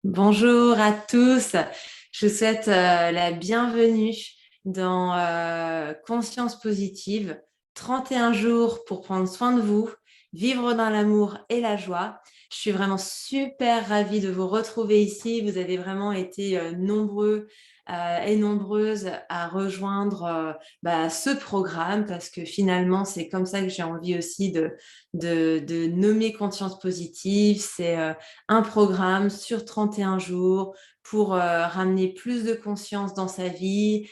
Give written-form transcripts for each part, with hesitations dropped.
Bonjour à tous. Je vous souhaite la bienvenue dans Conscience positive. 31 jours pour prendre soin de vous, vivre dans l'amour et la joie. Je suis vraiment super ravie de vous retrouver ici. Vous avez vraiment été nombreux et nombreuses à rejoindre ce programme parce que finalement, c'est comme ça que j'ai envie aussi de nommer Conscience positive. C'est un programme sur 31 jours pour ramener plus de conscience dans sa vie,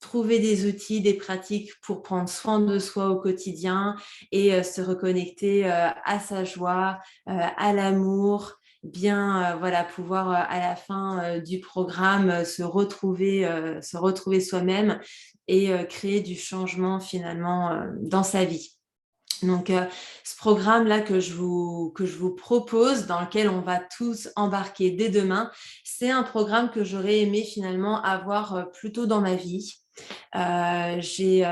trouver des outils, des pratiques pour prendre soin de soi au quotidien et se reconnecter à sa joie, à l'amour, bien voilà pouvoir à la fin du programme se retrouver soi-même et créer du changement finalement dans sa vie. Donc, ce programme-là que je vous propose, dans lequel on va tous embarquer dès demain, c'est un programme que j'aurais aimé finalement avoir plus tôt dans ma vie. J'étais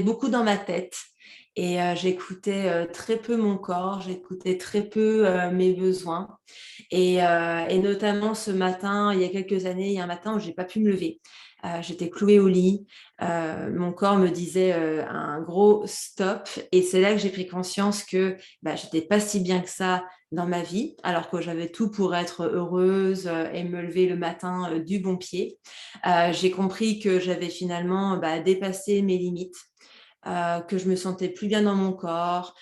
beaucoup dans ma tête et j'écoutais très peu mon corps, j'écoutais très peu mes besoins. Et notamment ce matin, il y a quelques années, il y a un matin où j'ai pas pu me lever. J'étais clouée au lit. Mon corps me disait un gros stop. Et c'est là que j'ai pris conscience que j'étais pas si bien que ça dans ma vie, alors que j'avais tout pour être heureuse et me lever le matin du bon pied. J'ai compris que j'avais finalement dépassé mes limites, que je me sentais plus bien dans mon corps,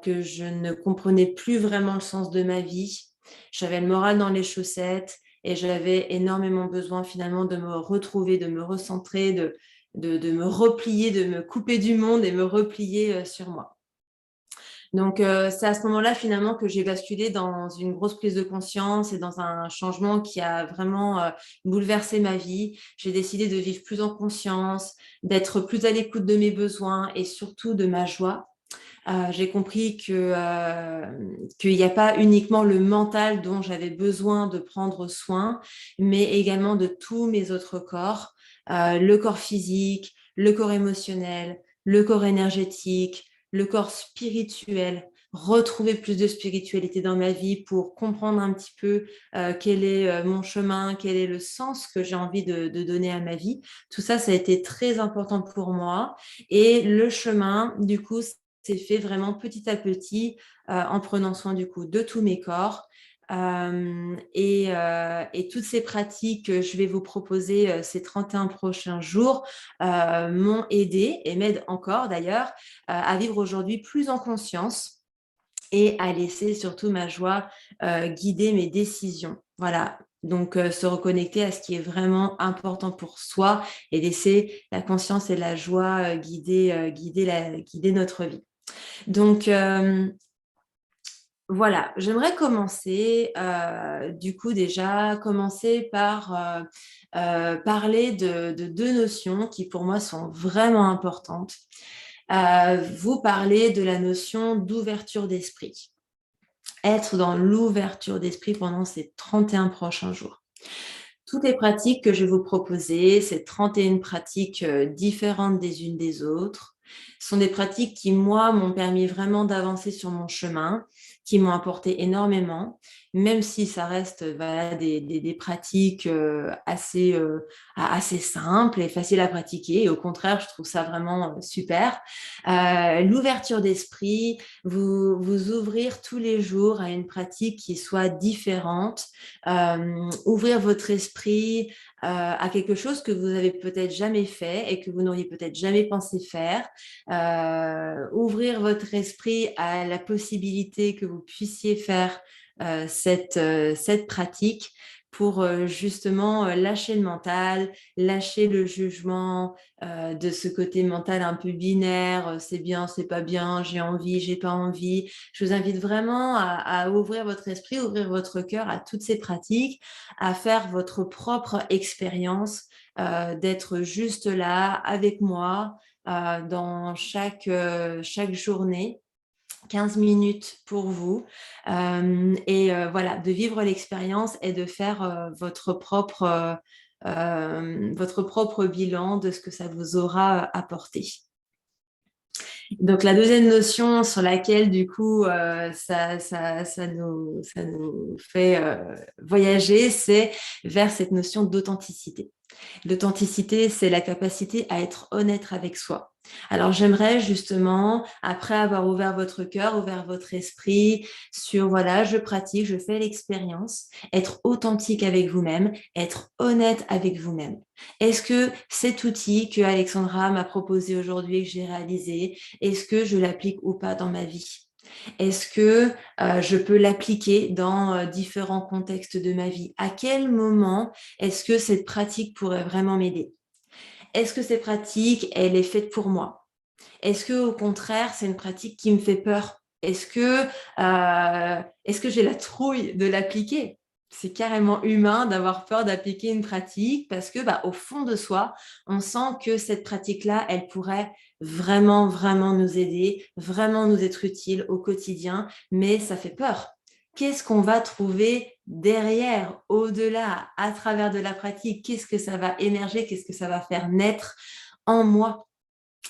que je ne comprenais plus vraiment le sens de ma vie. J'avais le moral dans les chaussettes et j'avais énormément besoin finalement de me retrouver, de me recentrer, de me replier, de me couper du monde et me replier sur moi. Donc, c'est à ce moment-là, finalement, que j'ai basculé dans une grosse prise de conscience et dans un changement qui a vraiment bouleversé ma vie. J'ai décidé de vivre plus en conscience, d'être plus à l'écoute de mes besoins et surtout de ma joie. J'ai compris qu'il n'y a pas uniquement le mental dont j'avais besoin de prendre soin, mais également de tous mes autres corps, le corps physique, le corps émotionnel, le corps énergétique, le corps spirituel, retrouver plus de spiritualité dans ma vie pour comprendre un petit peu quel est mon chemin, quel est le sens que j'ai envie de donner à ma vie. Tout ça, ça a été très important pour moi. Et le chemin, du coup, c'est fait vraiment petit à petit en prenant soin du coup de tous mes corps. Et toutes ces pratiques que je vais vous proposer ces 31 prochains jours m'ont aidé et m'aident encore d'ailleurs à vivre aujourd'hui plus en conscience et à laisser surtout ma joie guider mes décisions. Voilà. Donc, se reconnecter à ce qui est vraiment important pour soi et laisser la conscience et la joie guider notre vie. Donc, voilà, j'aimerais commencer, du coup déjà, commencer par parler de deux notions qui pour moi sont vraiment importantes. Vous parlez de la notion d'ouverture d'esprit. Être dans l'ouverture d'esprit pendant ces 31 prochains jours. Toutes les pratiques que je vais vous proposer, ces 31 pratiques différentes des unes des autres, sont des pratiques qui, moi, m'ont permis vraiment d'avancer sur mon chemin, qui m'ont apporté énormément, même si ça reste voilà, des pratiques assez simples et faciles à pratiquer. Et au contraire, je trouve ça vraiment super. L'ouverture d'esprit, vous ouvrir tous les jours à une pratique qui soit différente, ouvrir votre esprit à quelque chose que vous avez peut-être jamais fait et que vous n'auriez peut-être jamais pensé faire. Ouvrir votre esprit à la possibilité que vous puissiez faire cette pratique pour justement lâcher le mental, lâcher le jugement de ce côté mental un peu binaire, c'est bien, c'est pas bien, j'ai envie, j'ai pas envie. Je vous invite vraiment à ouvrir votre esprit, ouvrir votre cœur à toutes ces pratiques, à faire votre propre expérience, d'être juste là avec moi dans chaque journée. 15 minutes pour vous voilà, de vivre l'expérience et de faire votre propre bilan de ce que ça vous aura apporté. Donc, la deuxième notion sur laquelle, du coup, ça nous fait voyager, c'est vers cette notion d'authenticité. L'authenticité, c'est la capacité à être honnête avec soi. Alors, j'aimerais justement, après avoir ouvert votre cœur, ouvert votre esprit sur, voilà, je pratique, je fais l'expérience, être authentique avec vous-même, être honnête avec vous-même. Est-ce que cet outil que Alexandra m'a proposé aujourd'hui et que j'ai réalisé, est-ce que je l'applique ou pas dans ma vie? Est-ce que je peux l'appliquer dans différents contextes de ma vie? À quel moment est-ce que cette pratique pourrait vraiment m'aider? Est-ce que cette pratique, elle est faite pour moi? Est-ce que au contraire, c'est une pratique qui me fait peur? Est-ce que j'ai la trouille de l'appliquer? C'est carrément humain d'avoir peur d'appliquer une pratique parce que, au fond de soi, on sent que cette pratique-là, elle pourrait vraiment, vraiment nous aider, vraiment nous être utile au quotidien, mais ça fait peur. Qu'est-ce qu'on va trouver derrière, au-delà, à travers de la pratique? Qu'est-ce que ça va émerger? Qu'est-ce que ça va faire naître en moi?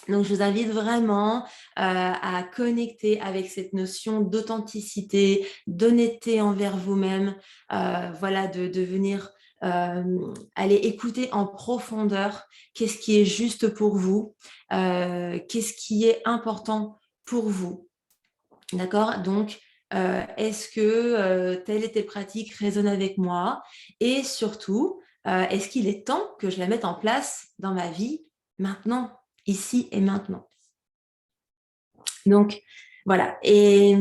Donc, je vous invite vraiment à connecter avec cette notion d'authenticité, d'honnêteté envers vous-même, voilà, de venir aller écouter en profondeur qu'est-ce qui est juste pour vous, qu'est-ce qui est important pour vous. D'accord? Donc, est-ce que telle et telle pratique résonne avec moi? Et surtout, est-ce qu'il est temps que je la mette en place dans ma vie maintenant, ici et maintenant? Donc, voilà. Et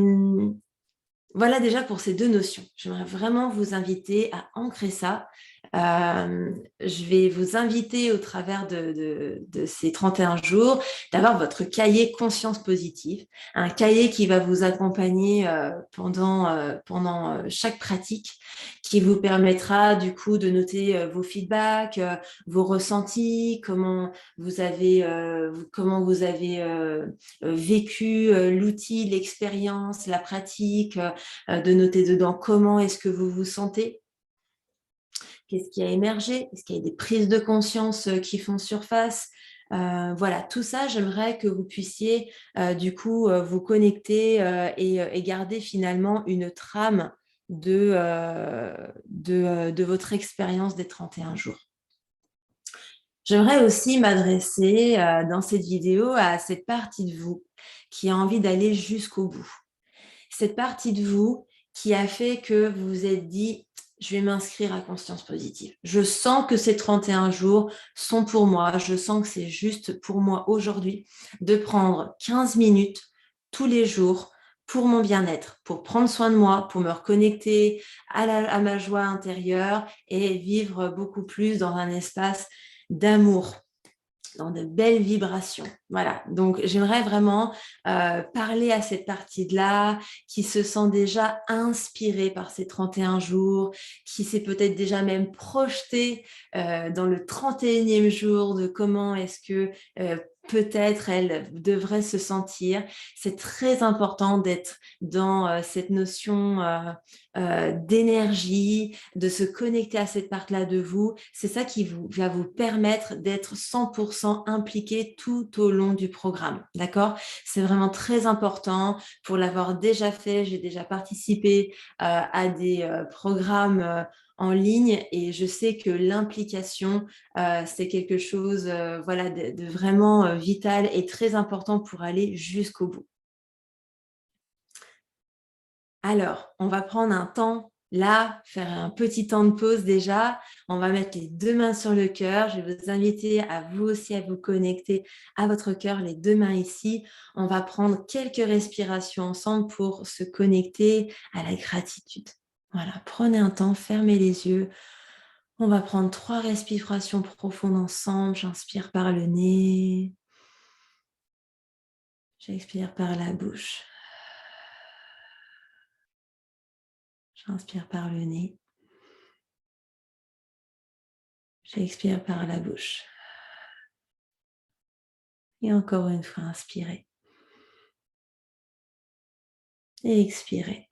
voilà déjà pour ces deux notions. J'aimerais vraiment vous inviter à ancrer ça. Je vais vous inviter au travers de ces 31 jours d'avoir votre cahier conscience positive, un cahier qui va vous accompagner pendant chaque pratique, qui vous permettra du coup de noter vos feedbacks, vos ressentis, comment vous avez vécu l'outil, l'expérience, la pratique, de noter dedans comment est-ce que vous vous sentez, qu'est-ce qui a émergé, est-ce qu'il y a des prises de conscience qui font surface. Voilà, tout ça, j'aimerais que vous puissiez du coup vous connecter et garder finalement une trame de votre expérience des 31 jours. J'aimerais aussi m'adresser dans cette vidéo à cette partie de vous qui a envie d'aller jusqu'au bout. Cette partie de vous qui a fait que vous vous êtes dit, je vais m'inscrire à Conscience Positive. Je sens que ces 31 jours sont pour moi. Je sens que c'est juste pour moi aujourd'hui de prendre 15 minutes tous les jours pour mon bien-être, pour prendre soin de moi, pour me reconnecter à ma joie intérieure et vivre beaucoup plus dans un espace d'amour, dans de belles vibrations. Voilà, donc j'aimerais vraiment parler à cette partie-là qui se sent déjà inspirée par ces 31 jours, qui s'est peut-être déjà même projetée dans le 31e jour de comment est-ce que peut-être elle devrait se sentir. C'est très important d'être dans cette notion d'énergie, de se connecter à cette part-là de vous. C'est ça qui va vous permettre d'être 100% impliqué tout au long du programme. D'accord? C'est vraiment très important. Pour l'avoir déjà fait, j'ai déjà participé à des programmes en ligne et je sais que l'implication, c'est quelque chose voilà, de vraiment vital et très important pour aller jusqu'au bout. Alors, on va prendre un temps là, faire un petit temps de pause déjà. On va mettre les deux mains sur le cœur. Je vais vous inviter à vous aussi à vous connecter à votre cœur, les deux mains ici. On va prendre quelques respirations ensemble pour se connecter à la gratitude. Voilà, prenez un temps, fermez les yeux. On va prendre 3 respirations profondes ensemble. J'inspire par le nez. J'expire par la bouche. J'inspire par le nez. J'expire par la bouche. Et encore une fois, inspirez. Et expirez.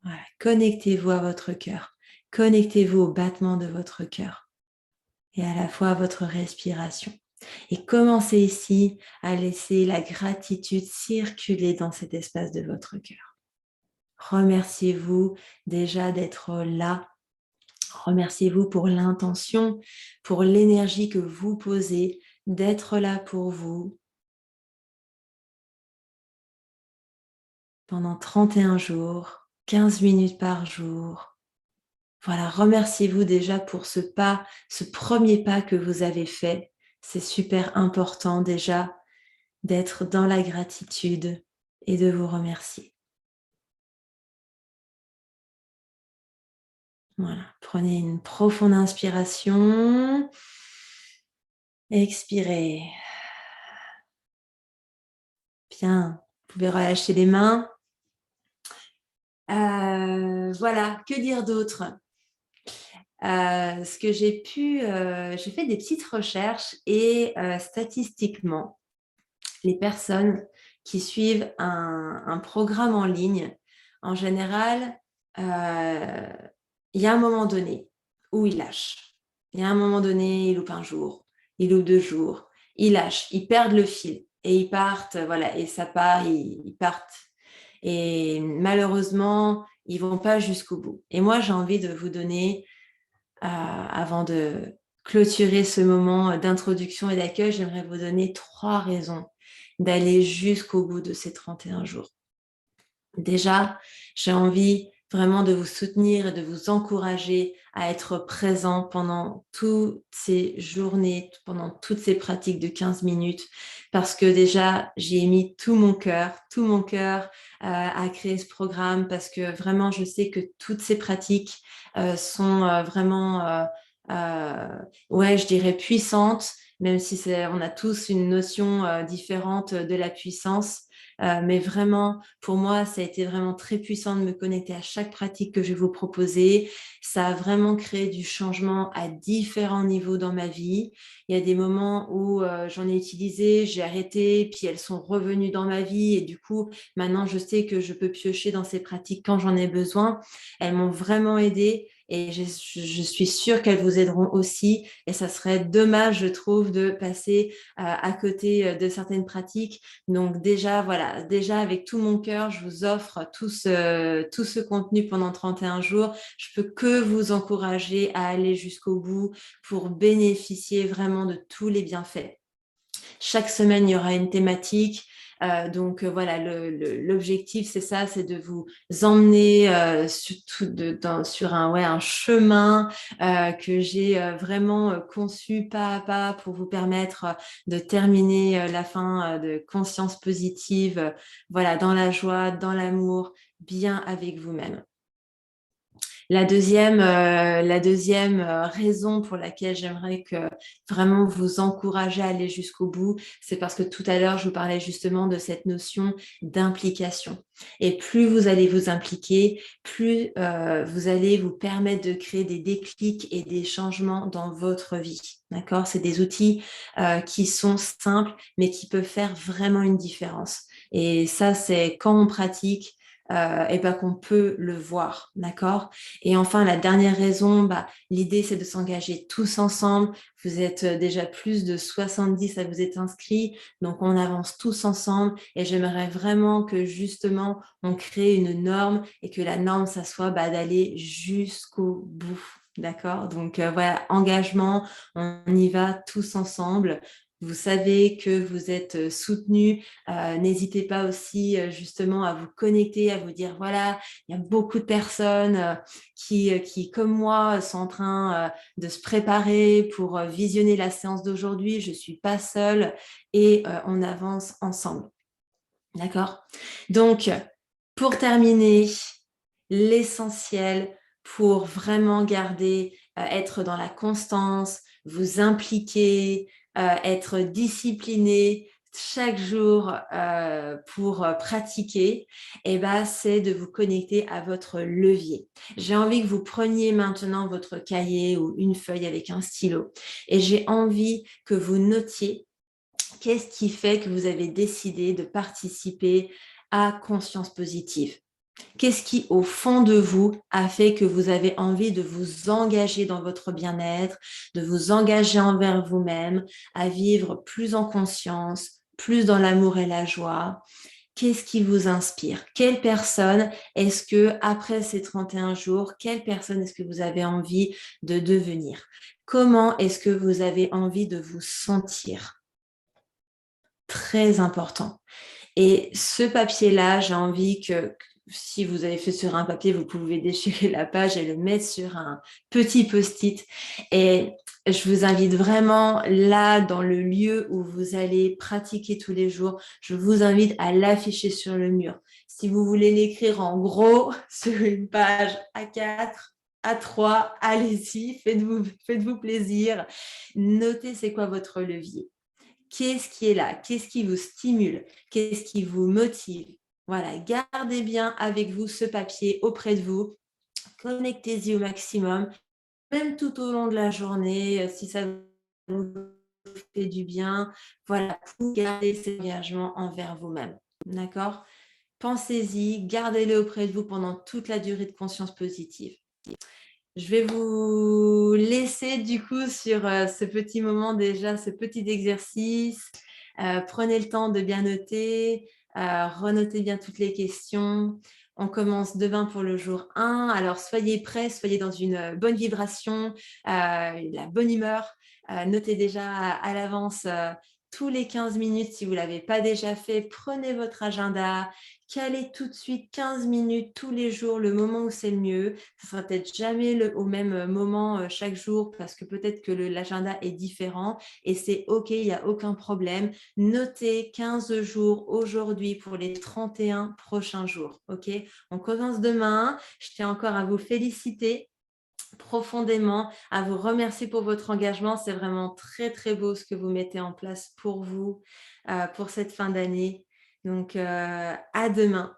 Voilà. Connectez-vous à votre cœur. Connectez-vous au battement de votre cœur. Et à la fois à votre respiration. Et commencez ici à laisser la gratitude circuler dans cet espace de votre cœur. Remerciez-vous déjà d'être là. Remerciez-vous pour l'intention, pour l'énergie que vous posez, d'être là pour vous pendant 31 jours, 15 minutes par jour. Voilà, remerciez-vous déjà pour ce pas, ce premier pas que vous avez fait. C'est super important déjà d'être dans la gratitude et de vous remercier. Voilà, prenez une profonde inspiration. Expirez. Bien, vous pouvez relâcher les mains. Voilà, que dire d'autre? Ce que j'ai fait des petites recherches et statistiquement, les personnes qui suivent un programme en ligne, en général, il y a un moment donné où ils lâchent. Il y a un moment donné, ils loupent un jour, ils loupent 2 jours, ils lâchent, ils perdent le fil et ils partent, voilà, et ça part, ils partent. Et malheureusement, ils vont pas jusqu'au bout. Et moi, j'ai envie de vous donner, avant de clôturer ce moment d'introduction et d'accueil, j'aimerais vous donner 3 raisons d'aller jusqu'au bout de ces 31 jours. Déjà, j'ai envie vraiment de vous soutenir et de vous encourager à être présent pendant toutes ces journées, pendant toutes ces pratiques de 15 minutes, parce que déjà, j'ai mis tout mon cœur à créer ce programme, parce que vraiment, je sais que toutes ces pratiques sont vraiment, ouais, je dirais puissantes, même si on a tous une notion différente de la puissance. Mais vraiment, pour moi, ça a été vraiment très puissant de me connecter à chaque pratique que je vais vous proposer. Ça a vraiment créé du changement à différents niveaux dans ma vie. Il y a des moments où j'en ai utilisé, j'ai arrêté, puis elles sont revenues dans ma vie. Et du coup, maintenant, je sais que je peux piocher dans ces pratiques quand j'en ai besoin. Elles m'ont vraiment aidée. Et je suis sûre qu'elles vous aideront aussi. Et ça serait dommage, je trouve, de passer à côté de certaines pratiques. Donc déjà, voilà, déjà avec tout mon cœur, je vous offre tout ce contenu pendant 31 jours. Je peux que vous encourager à aller jusqu'au bout pour bénéficier vraiment de tous les bienfaits. Chaque semaine, il y aura une thématique. Donc voilà, l'objectif, c'est ça, c'est de vous emmener sur un chemin que j'ai vraiment conçu pas à pas pour vous permettre de terminer la fin de conscience positive, voilà, dans la joie, dans l'amour, bien avec vous-même. La deuxième raison pour laquelle j'aimerais que vraiment vous encourager à aller jusqu'au bout, c'est parce que tout à l'heure, je vous parlais justement de cette notion d'implication. Et plus vous allez vous impliquer, plus vous allez vous permettre de créer des déclics et des changements dans votre vie. D'accord? C'est des outils qui sont simples, mais qui peuvent faire vraiment une différence. Et ça, c'est quand on pratique, et ben qu'on peut le voir, d'accord? Et enfin, la dernière raison, l'idée, c'est de s'engager tous ensemble. Vous êtes déjà plus de 70 à vous être inscrits, donc on avance tous ensemble et j'aimerais vraiment que justement, on crée une norme et que la norme, ça soit d'aller jusqu'au bout. D'accord? Donc voilà, engagement, on y va tous ensemble. Vous savez que vous êtes soutenus. N'hésitez pas aussi justement à vous connecter, à vous dire voilà, il y a beaucoup de personnes qui, comme moi, sont en train de se préparer pour visionner la séance d'aujourd'hui. Je ne suis pas seule et on avance ensemble. D'accord? Donc, pour terminer, l'essentiel pour vraiment garder, être dans la constance, vous impliquer, être discipliné chaque jour pour pratiquer, c'est de vous connecter à votre levier. J'ai envie que vous preniez maintenant votre cahier ou une feuille avec un stylo et j'ai envie que vous notiez qu'est-ce qui fait que vous avez décidé de participer à Conscience Positive. Qu'est-ce qui, au fond de vous, a fait que vous avez envie de vous engager dans votre bien-être, de vous engager envers vous-même, à vivre plus en conscience, plus dans l'amour et la joie? Qu'est-ce qui vous inspire? Quelle personne est-ce que, après ces 31 jours, quelle personne est-ce que vous avez envie de devenir? Comment est-ce que vous avez envie de vous sentir? Très important. Et ce papier-là, j'ai envie que si vous avez fait sur un papier, vous pouvez déchirer la page et le mettre sur un petit post-it. Et je vous invite vraiment là, dans le lieu où vous allez pratiquer tous les jours, je vous invite à l'afficher sur le mur. Si vous voulez l'écrire en gros sur une page A4, A3, allez-y, faites-vous plaisir. Notez c'est quoi votre levier. Qu'est-ce qui est là? Qu'est-ce qui vous stimule? Qu'est-ce qui vous motive? Voilà, gardez bien avec vous ce papier auprès de vous. Connectez-y au maximum, même tout au long de la journée, si ça vous fait du bien. Voilà, pour garder cet engagement envers vous-même. D'accord? Pensez-y, gardez-le auprès de vous pendant toute la durée de conscience positive. Je vais vous laisser du coup sur ce petit moment déjà, ce petit exercice. Prenez le temps de bien noter, renotez bien toutes les questions. On commence demain pour le jour 1. Alors soyez prêts, soyez dans une bonne vibration, la bonne humeur. Notez déjà à l'avance tous les 15 minutes si vous ne l'avez pas déjà fait. Prenez votre agenda, calez tout de suite 15 minutes tous les jours, le moment où c'est le mieux. Ce sera peut-être jamais au même moment chaque jour parce que peut-être que l'agenda est différent et c'est OK, il n'y a aucun problème. Notez 15 jours aujourd'hui pour les 31 prochains jours. OK? On commence demain. Je tiens encore à vous féliciter profondément, à vous remercier pour votre engagement. C'est vraiment très, très beau ce que vous mettez en place pour vous, pour cette fin d'année. Donc, à demain.